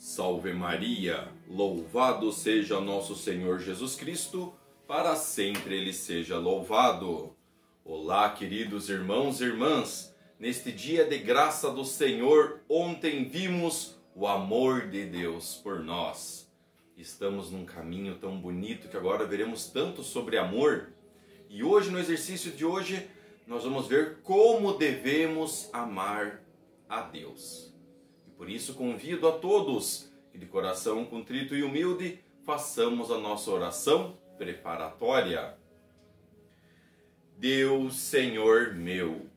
Salve Maria, louvado seja nosso Senhor Jesus Cristo, para sempre Ele seja louvado. Olá, queridos irmãos e irmãs, neste dia de graça do Senhor, ontem vimos o amor de Deus por nós. Estamos num caminho tão bonito que agora veremos tanto sobre amor. E hoje, no exercício de hoje, nós vamos ver como devemos amar a Deus. Por isso convido a todos que de coração contrito e humilde façamos a nossa oração preparatória. Deus, Senhor meu,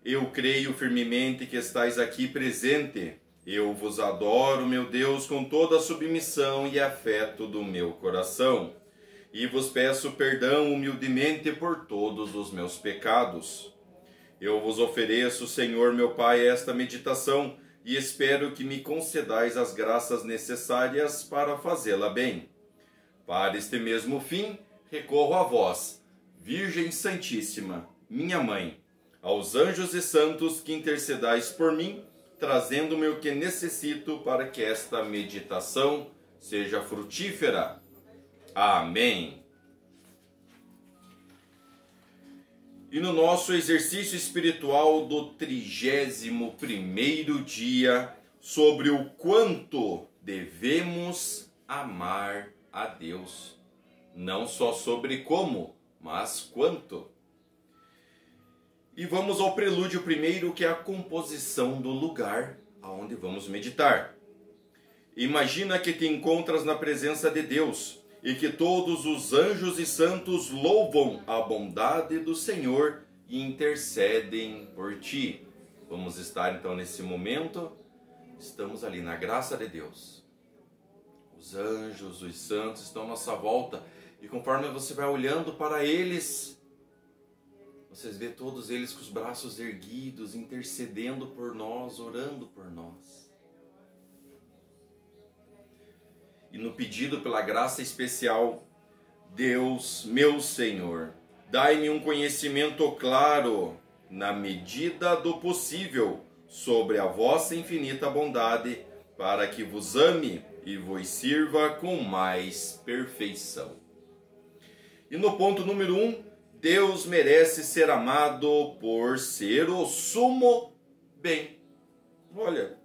eu creio firmemente que estais aqui presente. Eu vos adoro, meu Deus, com toda a submissão e afeto do meu coração. E vos peço perdão humildemente por todos os meus pecados. Eu vos ofereço, Senhor meu Pai, esta meditação, e espero que me concedais as graças necessárias para fazê-la bem. Para este mesmo fim, recorro a vós, Virgem Santíssima, minha Mãe, aos anjos e santos que intercedais por mim, trazendo-me o que necessito para que esta meditação seja frutífera. Amém. E no nosso exercício espiritual do 31º dia, sobre o quanto devemos amar a Deus. Não só sobre como, mas quanto. E vamos ao prelúdio primeiro, que é a composição do lugar aonde vamos meditar. Imagina que te encontras na presença de Deus, e que todos os anjos e santos louvam a bondade do Senhor e intercedem por ti. Vamos estar então nesse momento, estamos ali na graça de Deus. Os anjos, os santos estão à nossa volta, e conforme você vai olhando para eles, vocês vê todos eles com os braços erguidos, intercedendo por nós, orando por nós. E no pedido pela graça especial, Deus, meu Senhor, dai-me um conhecimento claro, na medida do possível, sobre a vossa infinita bondade, para que vos ame e vos sirva com mais perfeição. E no ponto número 1, Deus merece ser amado por ser o sumo bem. Olha,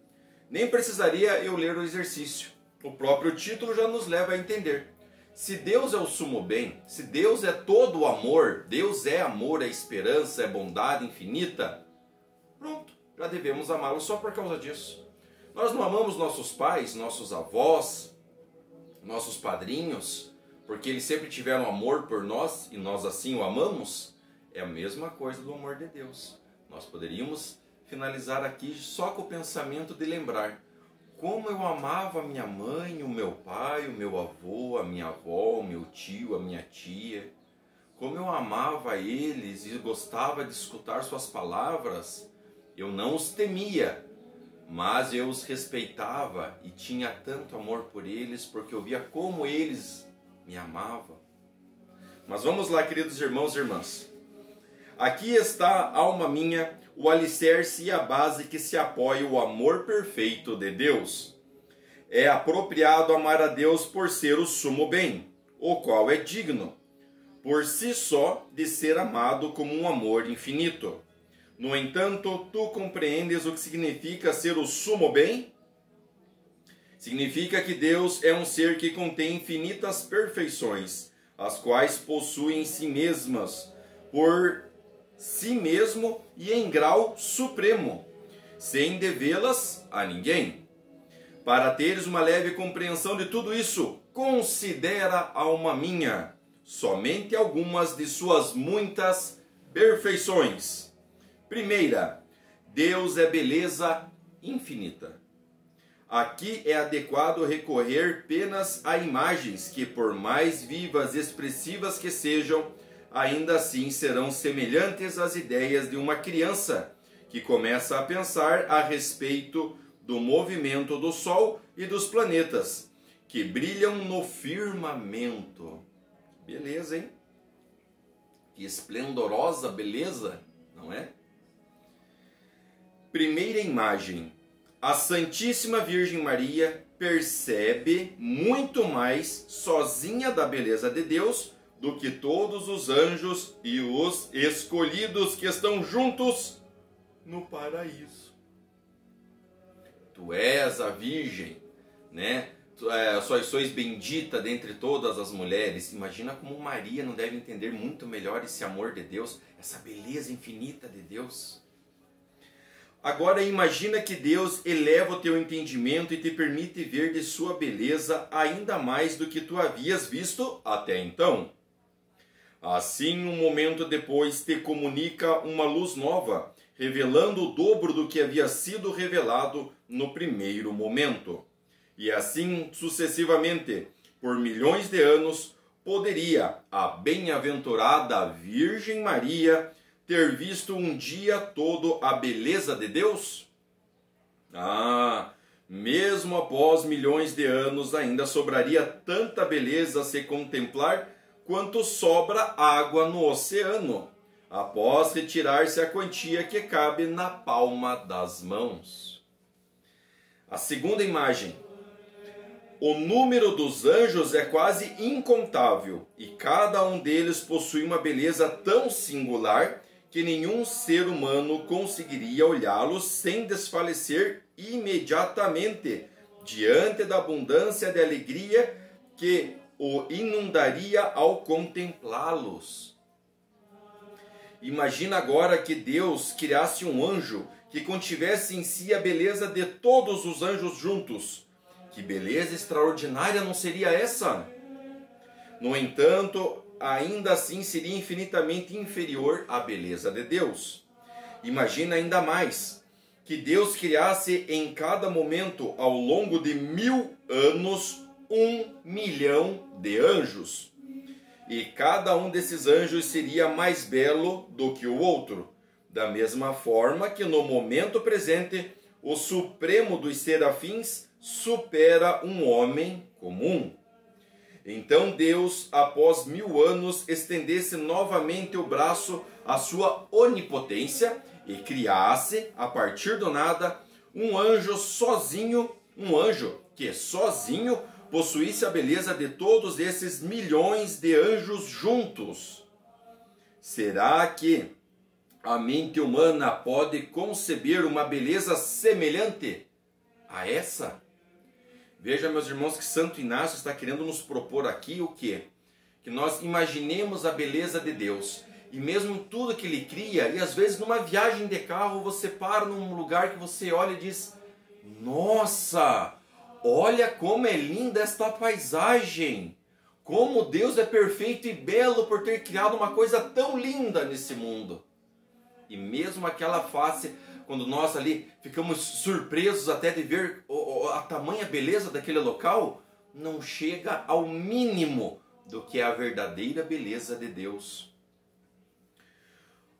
nem precisaria eu ler o exercício. O próprio título já nos leva a entender. Se Deus é o sumo bem, se Deus é todo o amor, Deus é amor, é esperança, é bondade infinita, pronto, já devemos amá-lo só por causa disso. Nós não amamos nossos pais, nossos avós, nossos padrinhos, porque eles sempre tiveram amor por nós e nós assim o amamos? É a mesma coisa do amor de Deus. Nós poderíamos finalizar aqui só com o pensamento de lembrar como eu amava a minha mãe, o meu pai, o meu avô, a minha avó, o meu tio, a minha tia. Como eu amava eles e gostava de escutar suas palavras. Eu não os temia, mas eu os respeitava e tinha tanto amor por eles, porque eu via como eles me amavam. Mas vamos lá, queridos irmãos e irmãs. Aqui está, alma minha, o alicerce e a base que se apoia o amor perfeito de Deus. É apropriado amar a Deus por ser o sumo bem, o qual é digno, por si só, de ser amado como um amor infinito. No entanto, tu compreendes o que significa ser o sumo bem? Significa que Deus é um ser que contém infinitas perfeições, as quais possui em si mesmas, por si mesmo e em grau supremo, sem devê-las a ninguém. Para teres uma leve compreensão de tudo isso, considera, alma minha, somente algumas de suas muitas perfeições. Primeira, Deus é beleza infinita. Aqui é adequado recorrer apenas a imagens que, por mais vivas e expressivas que sejam, ainda assim serão semelhantes às ideias de uma criança que começa a pensar a respeito do movimento do Sol e dos planetas que brilham no firmamento. Beleza, hein? Que esplendorosa beleza, não é? Primeira imagem. a Santíssima Virgem Maria percebe muito mais sozinha da beleza de Deus do que todos os anjos e os escolhidos que estão juntos no paraíso. Tu és a Virgem, né? Sois bendita dentre todas as mulheres. Imagina como Maria não deve entender muito melhor esse amor de Deus, essa beleza infinita de Deus. Agora imagina que Deus eleva o teu entendimento e te permite ver de sua beleza ainda mais do que tu havias visto até então. Assim, um momento depois, te comunica uma luz nova, revelando o dobro do que havia sido revelado no primeiro momento. E assim, sucessivamente, por milhões de anos, poderia a bem-aventurada Virgem Maria ter visto um dia todo a beleza de Deus? Mesmo após milhões de anos, ainda sobraria tanta beleza a se contemplar quanto sobra água no oceano, após retirar-se a quantia que cabe na palma das mãos. A segunda imagem. O número dos anjos é quase incontável, e cada um deles possui uma beleza tão singular que nenhum ser humano conseguiria olhá-los sem desfalecer imediatamente diante da abundância de alegria que o inundaria ao contemplá-los. Imagina agora que Deus criasse um anjo que contivesse em si a beleza de todos os anjos juntos. Que beleza extraordinária não seria essa? No entanto, ainda assim seria infinitamente inferior à beleza de Deus. Imagina ainda mais que Deus criasse em cada momento, ao longo de 1000 anos, 1 milhão de anjos. E cada um desses anjos seria mais belo do que o outro. Da mesma forma que no momento presente, o supremo dos serafins supera um homem comum. Então Deus, após 1000 anos, estendesse novamente o braço à sua onipotência e criasse, a partir do nada, um anjo sozinho, um anjo que sozinho possuísse a beleza de todos esses milhões de anjos juntos. Será que a mente humana pode conceber uma beleza semelhante a essa? Veja, meus irmãos, que Santo Inácio está querendo nos propor aqui o quê? Que nós imaginemos a beleza de Deus. E mesmo tudo que Ele cria, e às vezes numa viagem de carro você para num lugar que você olha e diz: nossa, olha como é linda esta paisagem! Como Deus é perfeito e belo por ter criado uma coisa tão linda nesse mundo. E mesmo aquela face, quando nós ali ficamos surpresos até de ver a tamanha beleza daquele local, não chega ao mínimo do que é a verdadeira beleza de Deus.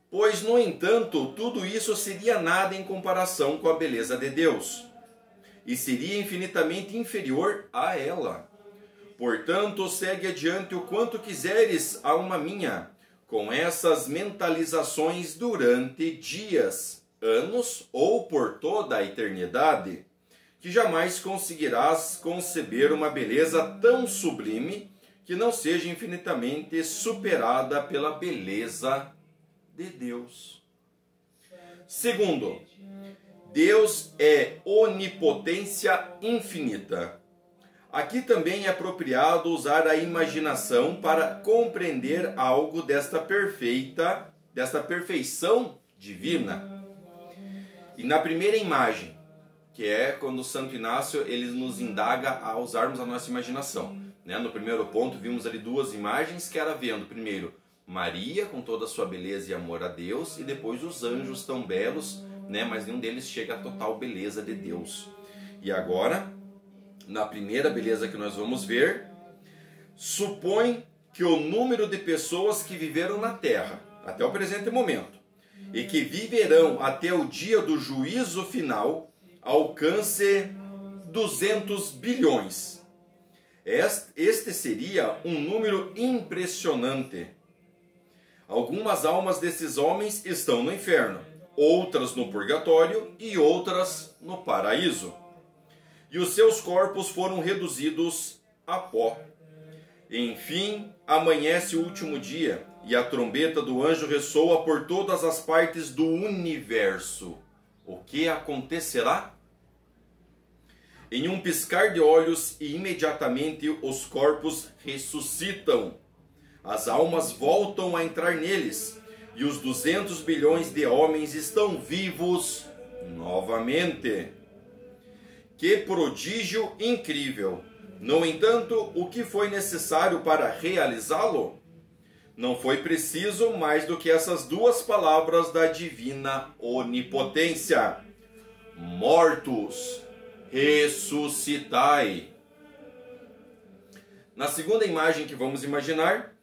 Pois, no entanto, tudo isso seria nada em comparação com a beleza de Deus, e seria infinitamente inferior a ela. Portanto, segue adiante o quanto quiseres, alma minha, com essas mentalizações durante dias, anos ou por toda a eternidade, que jamais conseguirás conceber uma beleza tão sublime que não seja infinitamente superada pela beleza de Deus. Segundo, Deus é onipotência infinita. Aqui também é apropriado usar a imaginação para compreender algo desta perfeição divina. E na primeira imagem, que é quando Santo Inácio ele nos indaga a usarmos a nossa imaginação. No primeiro ponto vimos ali duas imagens, que era vendo primeiro Maria com toda a sua beleza e amor a Deus, e depois os anjos tão belos, mas nenhum deles chega à total beleza de Deus. E agora, na primeira beleza que nós vamos ver, supõe que o número de pessoas que viveram na Terra até o presente momento e que viverão até o dia do juízo final alcance 200 bilhões. Este seria um número impressionante. Algumas almas desses homens estão no inferno, outras no purgatório e outras no paraíso. E os seus corpos foram reduzidos a pó. Enfim, amanhece o último dia, e a trombeta do anjo ressoa por todas as partes do universo. O que acontecerá? Em um piscar de olhos, e imediatamente os corpos ressuscitam. As almas voltam a entrar neles, e os 200 bilhões de homens estão vivos novamente. Que prodígio incrível! No entanto, o que foi necessário para realizá-lo? Não foi preciso mais do que essas duas palavras da divina onipotência: mortos, ressuscitai. Na segunda imagem que vamos imaginar,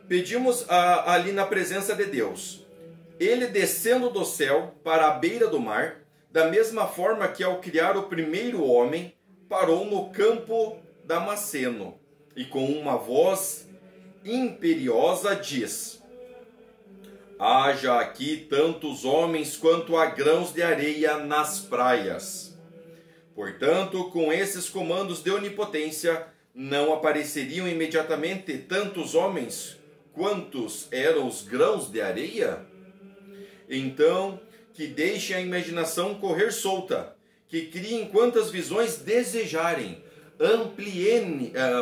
pedimos ali na presença de Deus, ele descendo do céu para a beira do mar, da mesma forma que ao criar o primeiro homem, parou no campo Damasceno, e com uma voz imperiosa diz: haja aqui tantos homens quanto há grãos de areia nas praias. Portanto, com esses comandos de onipotência, não apareceriam imediatamente tantos homens quantos eram os grãos de areia? Então, que deixem a imaginação correr solta, que criem quantas visões desejarem,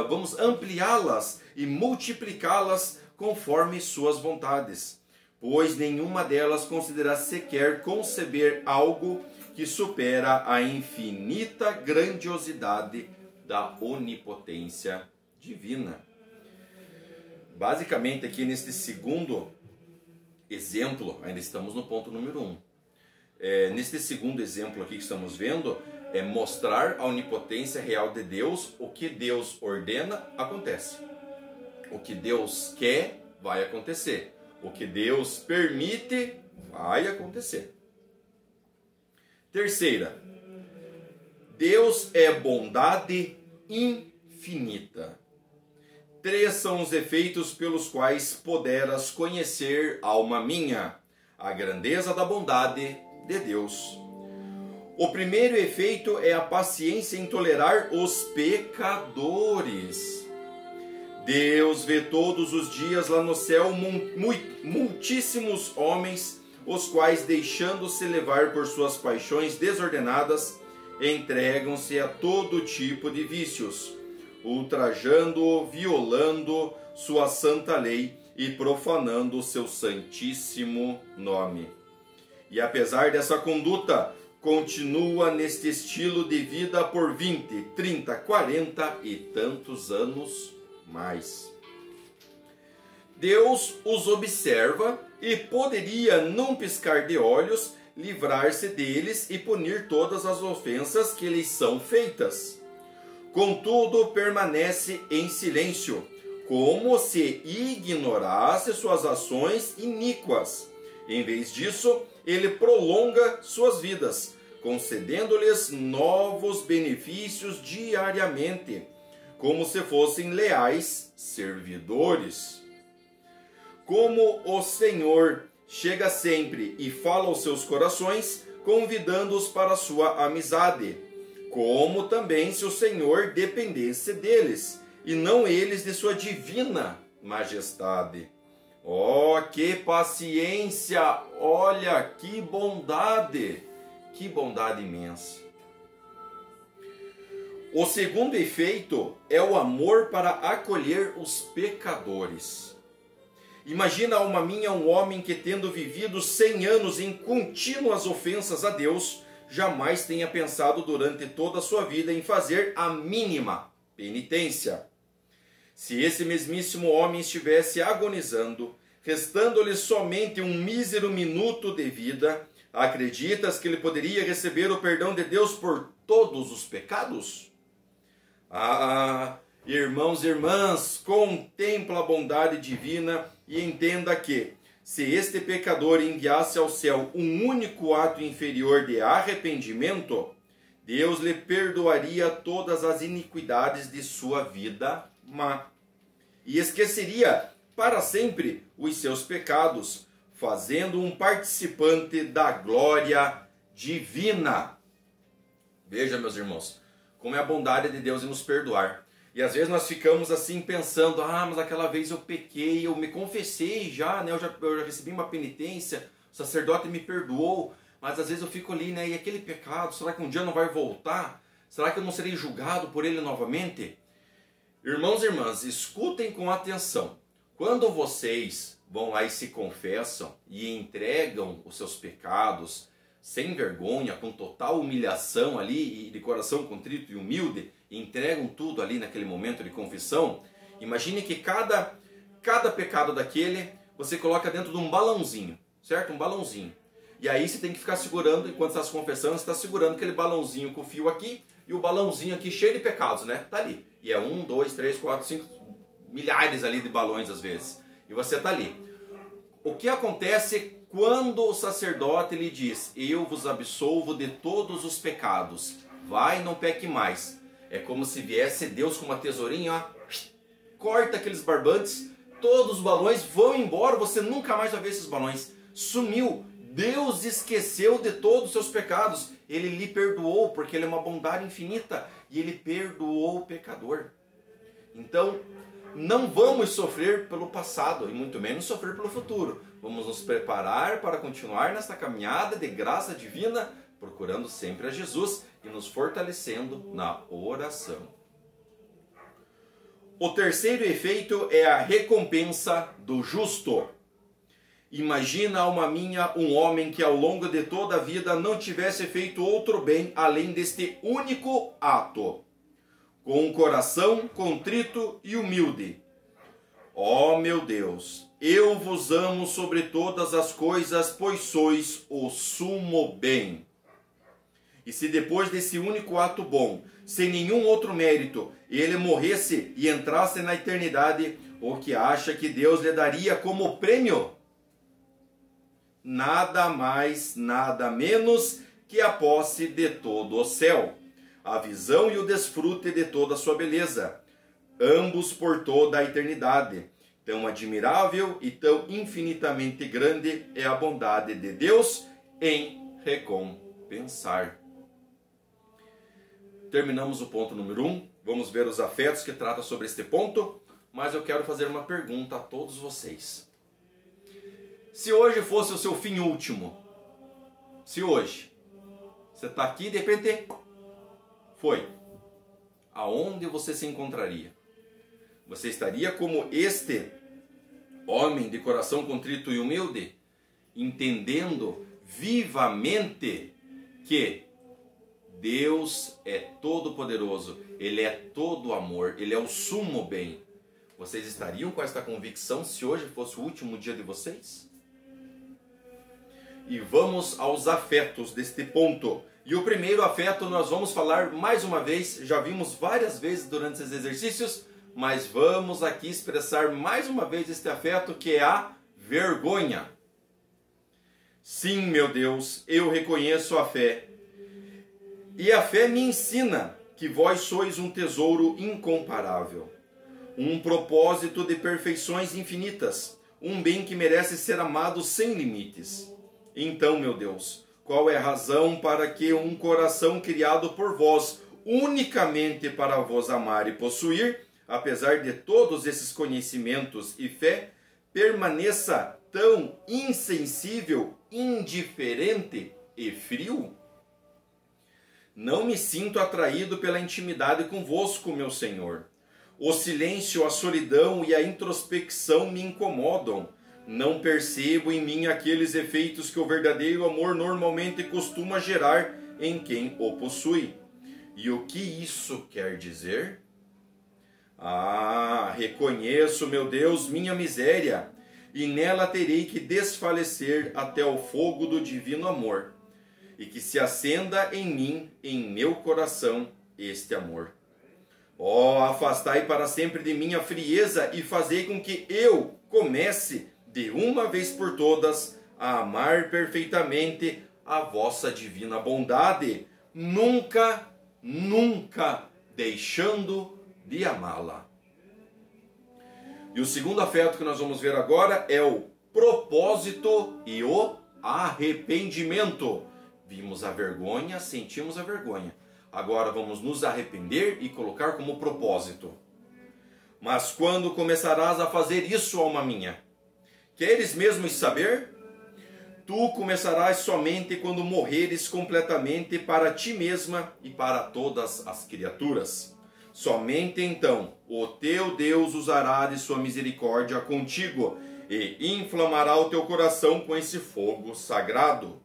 vamos ampliá-las e multiplicá-las conforme suas vontades, pois nenhuma delas considera sequer conceber algo que supera a infinita grandiosidade da onipotência divina. Basicamente, aqui neste segundo exemplo, ainda estamos no ponto número 1. Neste segundo exemplo aqui que estamos vendo, é mostrar a onipotência real de Deus. O que Deus ordena, acontece. O que Deus quer, vai acontecer. O que Deus permite, vai acontecer. Terceira, Deus é bondade infinita. 3 são os efeitos pelos quais poderás conhecer, alma minha, a grandeza da bondade de Deus. O primeiro efeito é a paciência em tolerar os pecadores. Deus vê todos os dias lá no céu muitíssimos homens, os quais, deixando-se levar por suas paixões desordenadas, entregam-se a todo tipo de vícios, ultrajando, violando sua santa lei e profanando seu santíssimo nome. E apesar dessa conduta, continua neste estilo de vida por 20, 30, 40 e tantos anos mais. Deus os observa e poderia, num piscar de olhos, livrar-se deles e punir todas as ofensas que lhes são feitas. Contudo, permanece em silêncio, como se ignorasse suas ações iníquas. Em vez disso, ele prolonga suas vidas, concedendo-lhes novos benefícios diariamente, como se fossem leais servidores. Como o Senhor chega sempre e fala aos seus corações, convidando-os para a sua amizade, como também se o Senhor dependesse deles, e não eles de sua divina majestade. Oh, que paciência! Olha, que bondade! Que bondade imensa! O segundo efeito é o amor para acolher os pecadores. Imagina, alma minha, um homem que, tendo vivido 100 anos em contínuas ofensas a Deus, jamais tenha pensado durante toda a sua vida em fazer a mínima penitência. Se esse mesmíssimo homem estivesse agonizando, restando-lhe somente um mísero minuto de vida, acreditas que ele poderia receber o perdão de Deus por todos os pecados? Ah, irmãos e irmãs, contempla a bondade divina e entenda que, se este pecador enviasse ao céu um único ato inferior de arrependimento, Deus lhe perdoaria todas as iniquidades de sua vida má e esqueceria para sempre os seus pecados, fazendo um participante da glória divina. Veja, meus irmãos, como é a bondade de Deus em nos perdoar. E às vezes nós ficamos assim pensando, mas aquela vez eu pequei, eu me confessei já, né? Eu já recebi uma penitência, o sacerdote me perdoou, mas às vezes eu fico ali, né? E aquele pecado, será que um dia não vai voltar? Será que eu não serei julgado por ele novamente? Irmãos e irmãs, escutem com atenção. Quando vocês vão lá e se confessam e entregam os seus pecados sem vergonha, com total humilhação ali e de coração contrito e humilde, e entregam tudo ali naquele momento de confissão, imagine que cada pecado daquele você coloca dentro de um balãozinho, certo? Um balãozinho. E aí você tem que ficar segurando, enquanto está se confessando, você está segurando aquele balãozinho com o fio aqui e o balãozinho aqui cheio de pecados, né? Tá ali. E é 1, 2, 3, 4, 5, milhares ali de balões às vezes. E você tá ali. O que acontece quando o sacerdote lhe diz: eu vos absolvo de todos os pecados, vai, não peque mais? É como se viesse Deus com uma tesourinha, ó, corta aqueles barbantes, todos os balões vão embora, você nunca mais vai ver esses balões. Sumiu. Deus esqueceu de todos os seus pecados. Ele lhe perdoou, porque Ele é uma bondade infinita. E Ele perdoou o pecador. Então, não vamos sofrer pelo passado, e muito menos sofrer pelo futuro. Vamos nos preparar para continuar nesta caminhada de graça divina, procurando sempre a Jesus e nos fortalecendo na oração. O terceiro efeito é a recompensa do justo. Imagina, alma minha, um homem que ao longo de toda a vida não tivesse feito outro bem além deste único ato, com um coração contrito e humilde. Ó meu Deus, eu vos amo sobre todas as coisas, pois sois o sumo bem. E se depois desse único ato bom, sem nenhum outro mérito, ele morresse e entrasse na eternidade, o que acha que Deus lhe daria como prêmio? Nada mais, nada menos que a posse de todo o céu, a visão e o desfrute de toda a sua beleza, ambos por toda a eternidade. Tão admirável e tão infinitamente grande é a bondade de Deus em recompensar. Terminamos o ponto número 1. Vamos ver os afetos que trata sobre este ponto, mas eu quero fazer uma pergunta a todos vocês. Se hoje fosse o seu fim último, se hoje você está aqui e de repente foi, aonde você se encontraria? Você estaria como este homem de coração contrito e humilde, entendendo vivamente que Deus é todo poderoso, Ele é todo amor, Ele é o sumo bem. Vocês estariam com esta convicção se hoje fosse o último dia de vocês? E vamos aos afetos deste ponto. E o primeiro afeto nós vamos falar mais uma vez, já vimos várias vezes durante esses exercícios, mas vamos aqui expressar mais uma vez este afeto, que é a vergonha. Sim, meu Deus, eu reconheço a fé. E a fé me ensina que vós sois um tesouro incomparável, um propósito de perfeições infinitas, um bem que merece ser amado sem limites. Então, meu Deus, qual é a razão para que um coração criado por vós, unicamente para vos amar e possuir, apesar de todos esses conhecimentos e fé, permaneça tão insensível, indiferente e frio? Não me sinto atraído pela intimidade convosco, meu Senhor. O silêncio, a solidão e a introspecção me incomodam. Não percebo em mim aqueles efeitos que o verdadeiro amor normalmente costuma gerar em quem o possui. E o que isso quer dizer? Reconheço, meu Deus, minha miséria, e nela terei que desfalecer até o fogo do divino amor, e que se acenda em mim, em meu coração, este amor. Afastai para sempre de mim a frieza e fazei com que eu comece de uma vez por todas a amar perfeitamente a vossa divina bondade, nunca, nunca deixando de amá-la. E o segundo afeto que nós vamos ver agora é o propósito e o arrependimento. Vimos a vergonha, sentimos a vergonha. Agora vamos nos arrepender e colocar como propósito. Mas quando começarás a fazer isso, alma minha? Queres mesmo saber? Tu começarás somente quando morreres completamente para ti mesma e para todas as criaturas. Somente então o teu Deus usará de sua misericórdia contigo e inflamará o teu coração com esse fogo sagrado.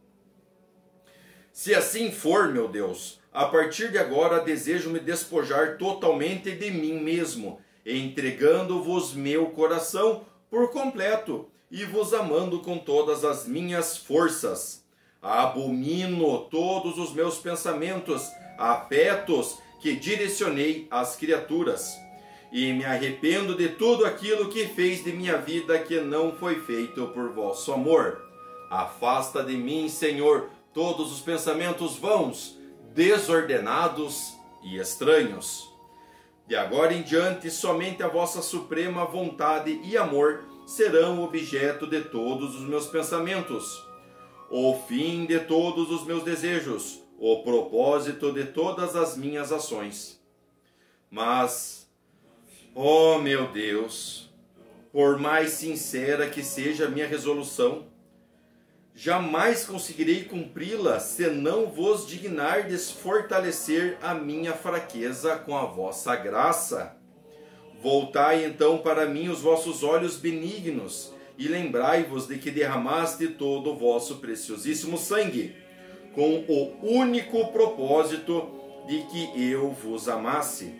Se assim for, meu Deus, a partir de agora desejo me despojar totalmente de mim mesmo, entregando-vos meu coração por completo e vos amando com todas as minhas forças. Abomino todos os meus pensamentos, afetos que direcionei às criaturas, e me arrependo de tudo aquilo que fez de minha vida que não foi feito por vosso amor. Afasta de mim, Senhor, todos os pensamentos vãos, desordenados e estranhos. De agora em diante, somente a vossa suprema vontade e amor serão objeto de todos os meus pensamentos, o fim de todos os meus desejos, o propósito de todas as minhas ações. Mas, ó meu Deus, por mais sincera que seja a minha resolução, jamais conseguirei cumpri-la se não vos dignardes fortalecer a minha fraqueza com a vossa graça. Voltai então para mim os vossos olhos benignos e lembrai-vos de que derramaste todo o vosso preciosíssimo sangue, com o único propósito de que eu vos amasse.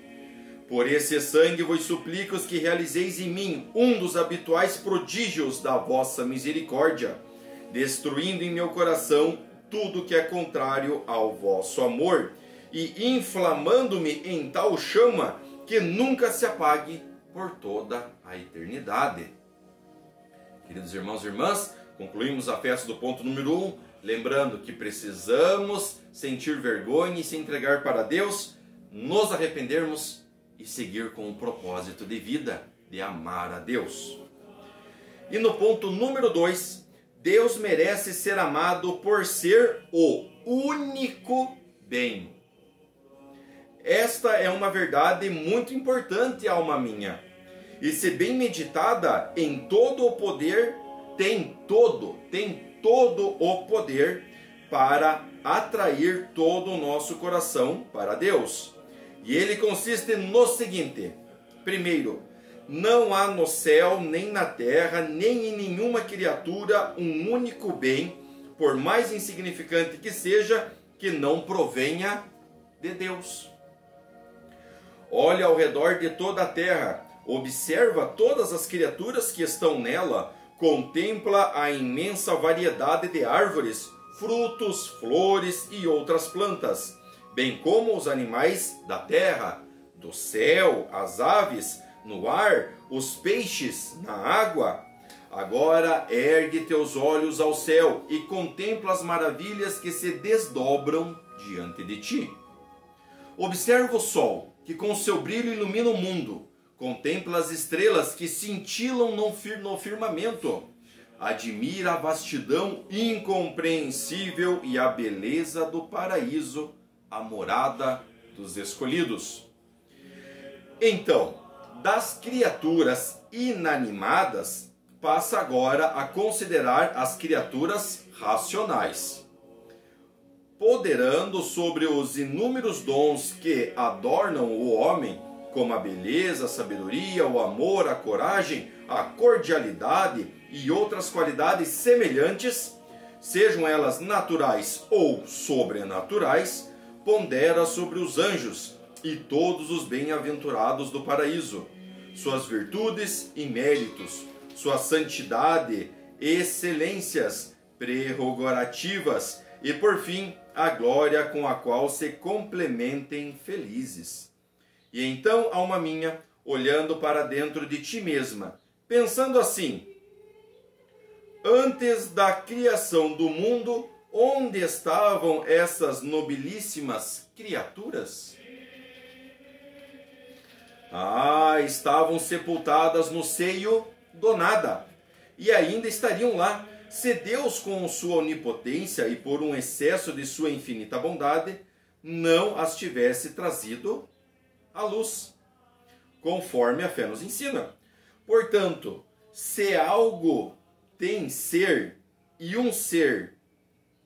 Por esse sangue vos suplico que realizeis em mim um dos habituais prodígios da vossa misericórdia, destruindo em meu coração tudo que é contrário ao vosso amor e inflamando-me em tal chama que nunca se apague por toda a eternidade. Queridos irmãos e irmãs, concluímos a festa do ponto número 1, lembrando que precisamos sentir vergonha e se entregar para Deus, nos arrependermos e seguir com um propósito de vida, de amar a Deus. E no ponto número 2, Deus merece ser amado por ser o único bem. Esta é uma verdade muito importante, alma minha. E se bem meditada, em todo o poder, tem todo o poder para atrair todo o nosso coração para Deus. E ele consiste no seguinte: primeiro, não há no céu, nem na terra, nem em nenhuma criatura um único bem, por mais insignificante que seja, que não provenha de Deus. Olha ao redor de toda a terra, observa todas as criaturas que estão nela, contempla a imensa variedade de árvores, frutos, flores e outras plantas, bem como os animais da terra, do céu, as aves, no ar, os peixes, na água. Agora ergue teus olhos ao céu e contempla as maravilhas que se desdobram diante de ti. Observa o sol, que com seu brilho ilumina o mundo. Contempla as estrelas que cintilam no firmamento. Admira a vastidão incompreensível e a beleza do paraíso, a morada dos escolhidos. Então, das criaturas inanimadas, passa agora a considerar as criaturas racionais. Poderando sobre os inúmeros dons que adornam o homem, como a beleza, a sabedoria, o amor, a coragem, a cordialidade e outras qualidades semelhantes, sejam elas naturais ou sobrenaturais, pondera sobre os anjos e todos os bem-aventurados do paraíso, suas virtudes e méritos, sua santidade, excelências, prerrogativas e, por fim, a glória com a qual se complementem felizes. E então, alma minha, olhando para dentro de ti mesma, pensando assim: antes da criação do mundo, onde estavam essas nobilíssimas criaturas? Estavam sepultadas no seio do nada, e ainda estariam lá, se Deus, com sua onipotência e por um excesso de sua infinita bondade, não as tivesse trazido à luz, conforme a fé nos ensina. Portanto, se algo tem ser e um ser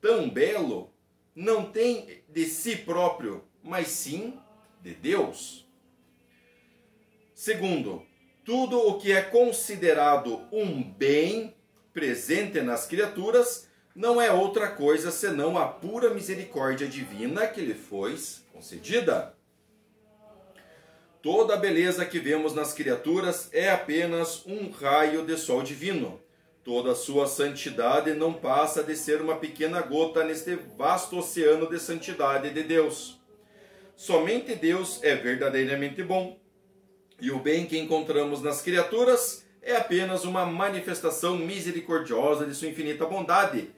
tão belo, não tem de si próprio, mas sim de Deus. Segundo, tudo o que é considerado um bem presente nas criaturas não é outra coisa senão a pura misericórdia divina que lhe foi concedida. Toda a beleza que vemos nas criaturas é apenas um raio de sol divino. Toda a sua santidade não passa de ser uma pequena gota neste vasto oceano de santidade de Deus. Somente Deus é verdadeiramente bom, e o bem que encontramos nas criaturas é apenas uma manifestação misericordiosa de sua infinita bondade.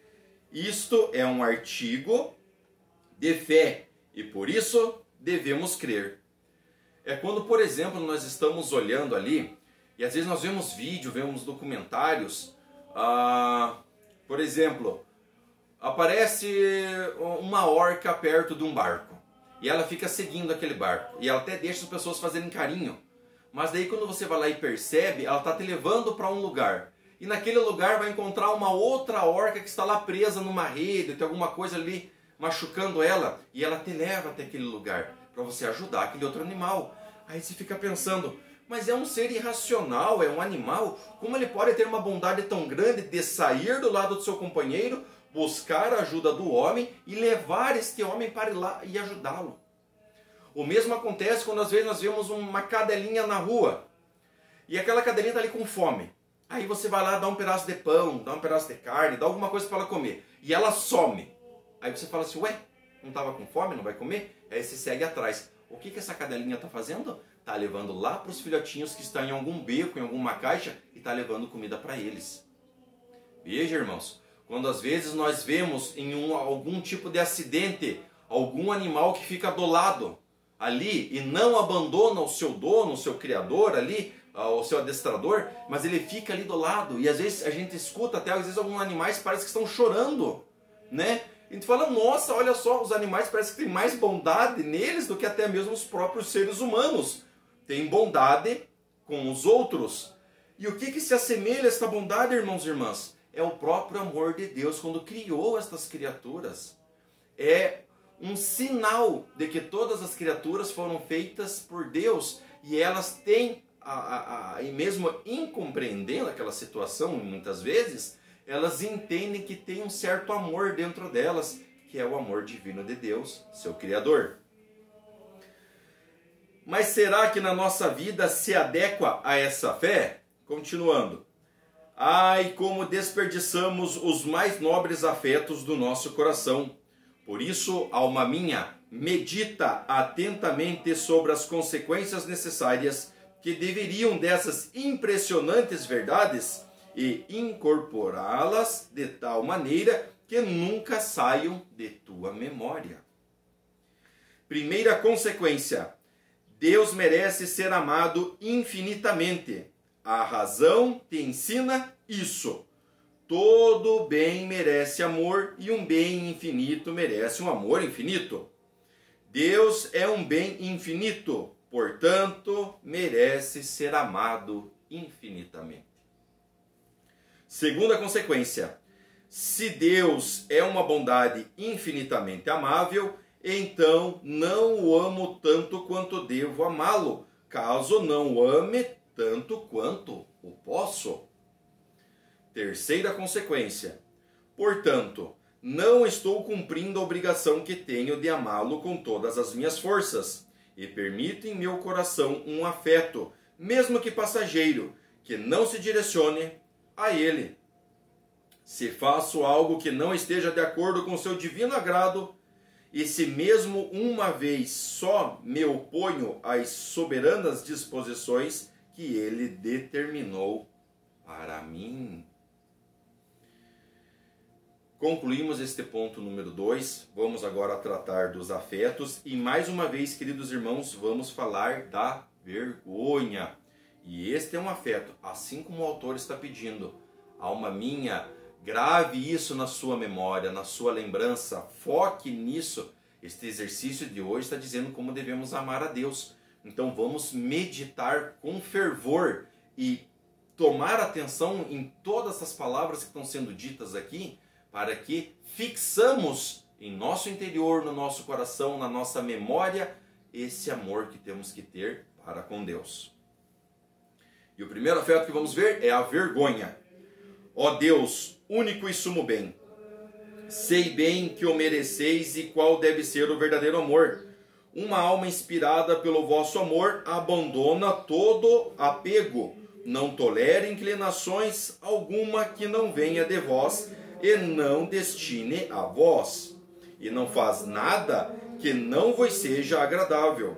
Isto é um artigo de fé, e por isso devemos crer. É quando, por exemplo, nós estamos olhando ali, e às vezes nós vemos vídeo, vemos documentários, por exemplo, aparece uma orca perto de um barco, e ela fica seguindo aquele barco, e ela até deixa as pessoas fazerem carinho, mas daí quando você vai lá e percebe, ela está te levando para um lugar, e naquele lugar vai encontrar uma outra orca que está lá presa numa rede, tem alguma coisa ali machucando ela, e ela te leva até aquele lugar, para você ajudar aquele outro animal. Aí você fica pensando, mas é um ser irracional, é um animal, como ele pode ter uma bondade tão grande de sair do lado do seu companheiro, buscar a ajuda do homem e levar este homem para ir lá e ajudá-lo? O mesmo acontece quando às vezes nós vemos uma cadelinha na rua, e aquela cadelinha está ali com fome. Aí você vai lá, dá um pedaço de pão, dá um pedaço de carne, dá alguma coisa para ela comer, e ela some. Aí você fala assim, ué, não estava com fome, não vai comer? Aí você segue atrás. O que essa cadelinha está fazendo? Está levando lá para os filhotinhos que estão em algum beco, em alguma caixa, e está levando comida para eles. Veja, irmãos, quando às vezes nós vemos em algum tipo de acidente, algum animal que fica do lado ali e não abandona o seu dono, o seu criador ali, o seu adestrador, mas ele fica ali do lado, e às vezes a gente escuta até, às vezes alguns animais parece que estão chorando, né? A gente fala, nossa, olha só, os animais parece que tem mais bondade neles do que até mesmo os próprios seres humanos. Tem bondade com os outros. E o que se assemelha a esta bondade, irmãos e irmãs? É o próprio amor de Deus quando criou estas criaturas. É um sinal de que todas as criaturas foram feitas por Deus e elas têm, e mesmo incompreendendo aquela situação muitas vezes, elas entendem que tem um certo amor dentro delas, que é o amor divino de Deus, seu Criador. Mas será que na nossa vida se adequa a essa fé? Continuando. Ai, como desperdiçamos os mais nobres afetos do nosso coração. Por isso, alma minha, medita atentamente sobre as consequências necessárias que deveriam dessas impressionantes verdades e incorporá-las de tal maneira que nunca saiam de tua memória. Primeira consequência: Deus merece ser amado infinitamente. A razão te ensina isso. Todo bem merece amor e um bem infinito merece um amor infinito. Deus é um bem infinito, portanto, merece ser amado infinitamente. Segunda consequência: se Deus é uma bondade infinitamente amável, então não o amo tanto quanto devo amá-lo, caso não o ame tanto quanto o posso. Terceira consequência: portanto, não estou cumprindo a obrigação que tenho de amá-lo com todas as minhas forças, e permito em meu coração um afeto, mesmo que passageiro, que não se direcione a ele. Se faço algo que não esteja de acordo com seu divino agrado, e se mesmo uma vez só me oponho às soberanas disposições que ele determinou para mim. Concluímos este ponto número 2, vamos agora tratar dos afetos e mais uma vez, queridos irmãos, vamos falar da vergonha. E este é um afeto, assim como o autor está pedindo, alma minha, grave isso na sua memória, na sua lembrança, foque nisso. Este exercício de hoje está dizendo como devemos amar a Deus. Então vamos meditar com fervor e tomar atenção em todas as palavras que estão sendo ditas aqui, para que fixamos em nosso interior, no nosso coração, na nossa memória, esse amor que temos que ter para com Deus. E o primeiro afeto que vamos ver é a vergonha. Ó Deus, único e sumo bem, sei bem que o mereceis e qual deve ser o verdadeiro amor. Uma alma inspirada pelo vosso amor abandona todo apego, não tolera inclinações alguma que não venha de vós e não destine a vós, e não faz nada que não vos seja agradável.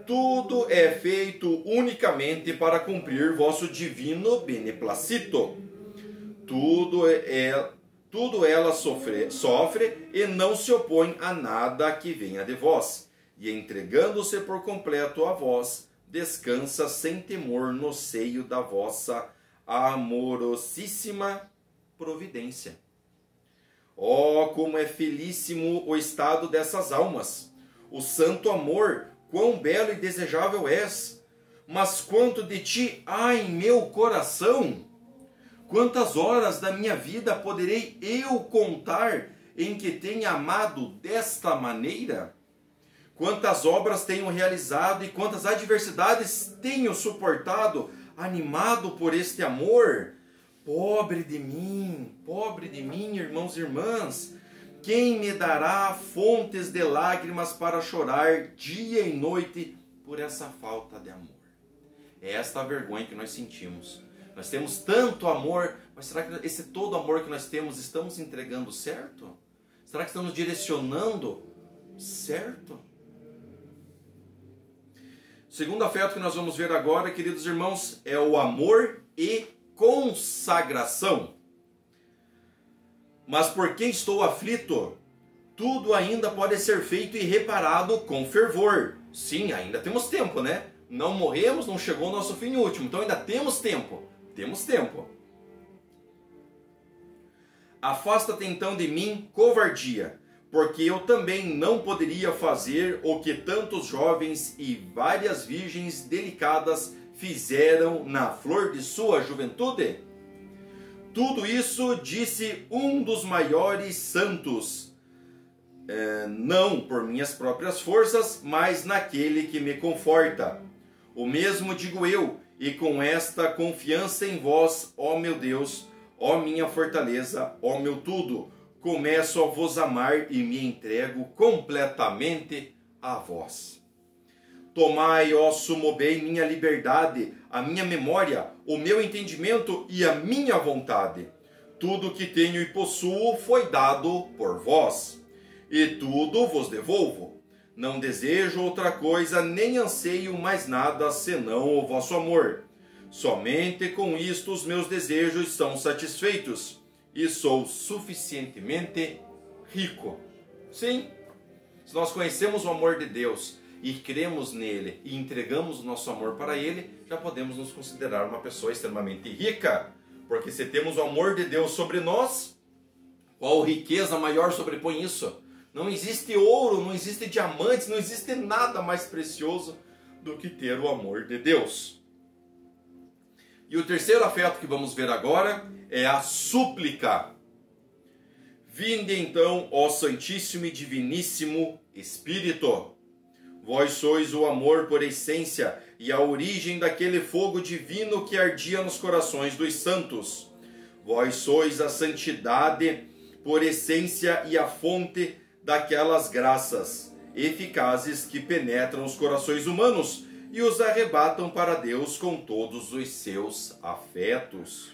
Tudo é feito unicamente para cumprir vosso divino beneplácito. Tudo ela sofre e não se opõe a nada que venha de vós, e entregando-se por completo a vós, descansa sem temor no seio da vossa amorosíssima providência. Oh, como é felicíssimo o estado dessas almas! O santo amor, quão belo e desejável és! Mas quanto de ti há em meu coração? Quantas horas da minha vida poderei eu contar em que tenha amado desta maneira? Quantas obras tenho realizado e quantas adversidades tenho suportado, animado por este amor? Pobre de mim, irmãos e irmãs, quem me dará fontes de lágrimas para chorar dia e noite por essa falta de amor? É esta a vergonha que nós sentimos. Nós temos tanto amor, mas será que esse todo amor que nós temos estamos entregando certo? Será que estamos direcionando certo? O segundo afeto que nós vamos ver agora, queridos irmãos, é o amor e consagração. Mas porque estou aflito, tudo ainda pode ser feito e reparado com fervor. Sim, ainda temos tempo, né? Não morremos, não chegou o nosso fim último, então ainda temos tempo. Temos tempo. Afasta-te então de mim, covardia, porque eu também não poderia fazer o que tantos jovens e várias virgens delicadas fizeram na flor de sua juventude. Tudo isso disse um dos maiores santos, não por minhas próprias forças, mas naquele que me conforta. O mesmo digo eu, e com esta confiança em vós, ó meu Deus, ó minha fortaleza, ó meu tudo, começo a vos amar e me entrego completamente a vós. Tomai, ó sumo bem, minha liberdade, a minha memória, o meu entendimento e a minha vontade. Tudo que tenho e possuo foi dado por vós, e tudo vos devolvo. Não desejo outra coisa, nem anseio mais nada, senão o vosso amor. Somente com isto os meus desejos são satisfeitos, e sou suficientemente rico. Sim, se nós conhecemos o amor de Deus e cremos nele e entregamos o nosso amor para ele, já podemos nos considerar uma pessoa extremamente rica. Porque se temos o amor de Deus sobre nós, qual riqueza maior sobrepõe isso? Não existe ouro, não existe diamantes, não existe nada mais precioso do que ter o amor de Deus. E o terceiro afeto que vamos ver agora é a súplica. Vinde então, ó Santíssimo e Diviníssimo Espírito. Vós sois o amor por essência e a origem daquele fogo divino que ardia nos corações dos santos. Vós sois a santidade por essência e a fonte daquelas graças eficazes que penetram os corações humanos e os arrebatam para Deus com todos os seus afetos.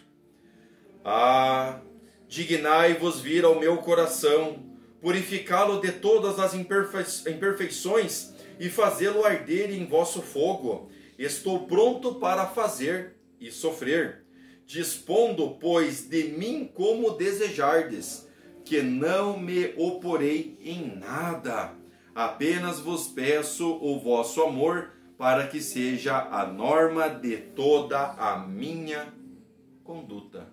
Ah, dignai-vos vir ao meu coração, purificá-lo de todas as imperfeições e fazê-lo arder em vosso fogo. Estou pronto para fazer e sofrer. Dispondo, pois, de mim como desejardes, que não me oporei em nada. Apenas vos peço o vosso amor, para que seja a norma de toda a minha conduta.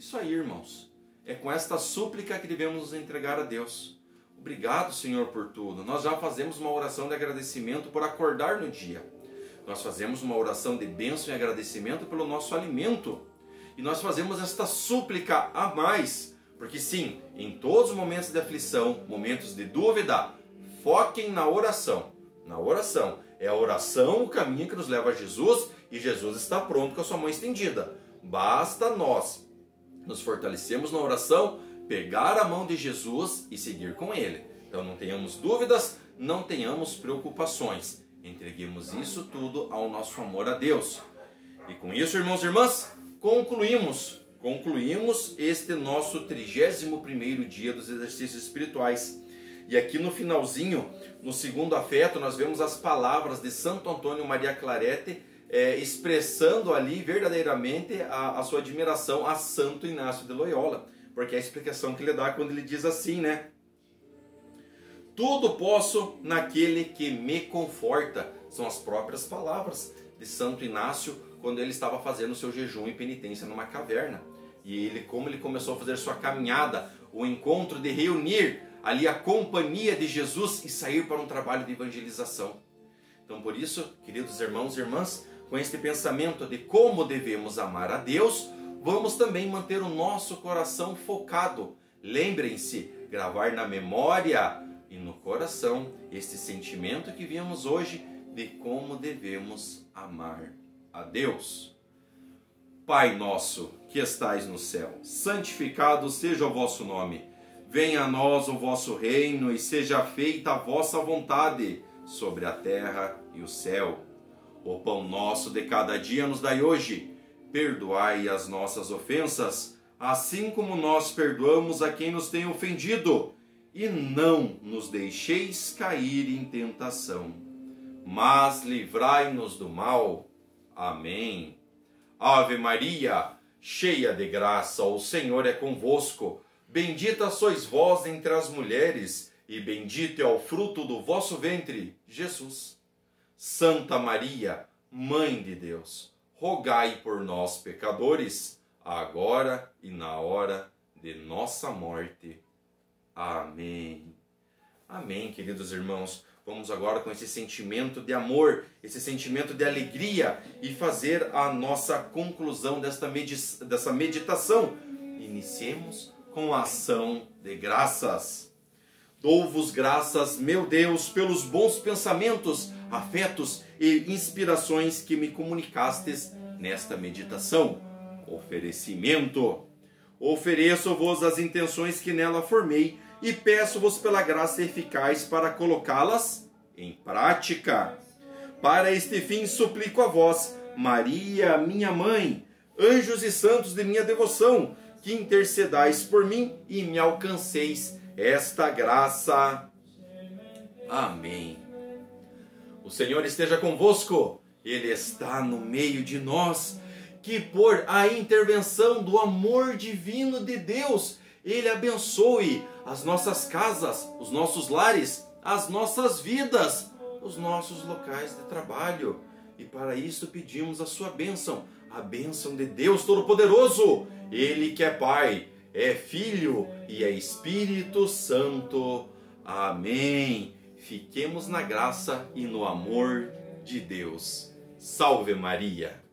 Isso aí, irmãos. É com esta súplica que devemos nos entregar a Deus. Obrigado, Senhor, por tudo. Nós já fazemos uma oração de agradecimento por acordar no dia. Nós fazemos uma oração de bênção e agradecimento pelo nosso alimento. E nós fazemos esta súplica a mais. Porque sim, em todos os momentos de aflição, momentos de dúvida, foquem na oração. Na oração. É a oração o caminho que nos leva a Jesus, e Jesus está pronto com a sua mão estendida. Basta nós nos fortalecemos na oração, pegar a mão de Jesus e seguir com Ele. Então não tenhamos dúvidas, não tenhamos preocupações. Entreguemos isso tudo ao nosso amor a Deus. E com isso, irmãos e irmãs, concluímos este nosso 31º dia dos exercícios espirituais. E aqui no finalzinho, no segundo afeto, nós vemos as palavras de Santo Antônio Maria Claret, expressando ali verdadeiramente a sua admiração a Santo Inácio de Loyola, porque é a explicação que ele dá quando ele diz assim, né? Tudo posso naquele que me conforta. São as próprias palavras de Santo Inácio quando ele estava fazendo o seu jejum e penitência numa caverna. E como ele começou a fazer sua caminhada, o encontro de reunir ali a companhia de Jesus e sair para um trabalho de evangelização. Então, por isso, queridos irmãos e irmãs, com este pensamento de como devemos amar a Deus, vamos também manter o nosso coração focado. Lembrem-se, gravar na memória e no coração este sentimento que vimos hoje de como devemos amar a Deus. Pai nosso, que estais no céu, santificado seja o vosso nome. Venha a nós o vosso reino e seja feita a vossa vontade, sobre a terra e o céu. O pão nosso de cada dia nos dai hoje. Perdoai as nossas ofensas, assim como nós perdoamos a quem nos tem ofendido. E não nos deixeis cair em tentação, mas livrai-nos do mal. Amém. Ave Maria, cheia de graça, o Senhor é convosco. Bendita sois vós entre as mulheres, e bendito é o fruto do vosso ventre, Jesus. Santa Maria, Mãe de Deus, rogai por nós, pecadores, agora e na hora de nossa morte. Amém. Amém, queridos irmãos. Vamos agora com esse sentimento de amor, esse sentimento de alegria e fazer a nossa conclusão dessa meditação. Iniciemos com a ação de graças. Dou-vos graças, meu Deus, pelos bons pensamentos, afetos e inspirações que me comunicastes nesta meditação. Oferecimento. Ofereço-vos as intenções que nela formei e peço-vos pela graça eficaz para colocá-las em prática. Para este fim suplico a vós, Maria, minha mãe, anjos e santos de minha devoção, que intercedais por mim e me alcanceis esta graça. Amém. O Senhor esteja convosco, Ele está no meio de nós, que por a intervenção do amor divino de Deus, Ele abençoe as nossas casas, os nossos lares, as nossas vidas, os nossos locais de trabalho. E para isso pedimos a sua bênção, a bênção de Deus Todo-Poderoso, Ele que é Pai, é Filho e é Espírito Santo. Amém. Fiquemos na graça e no amor de Deus. Salve Maria!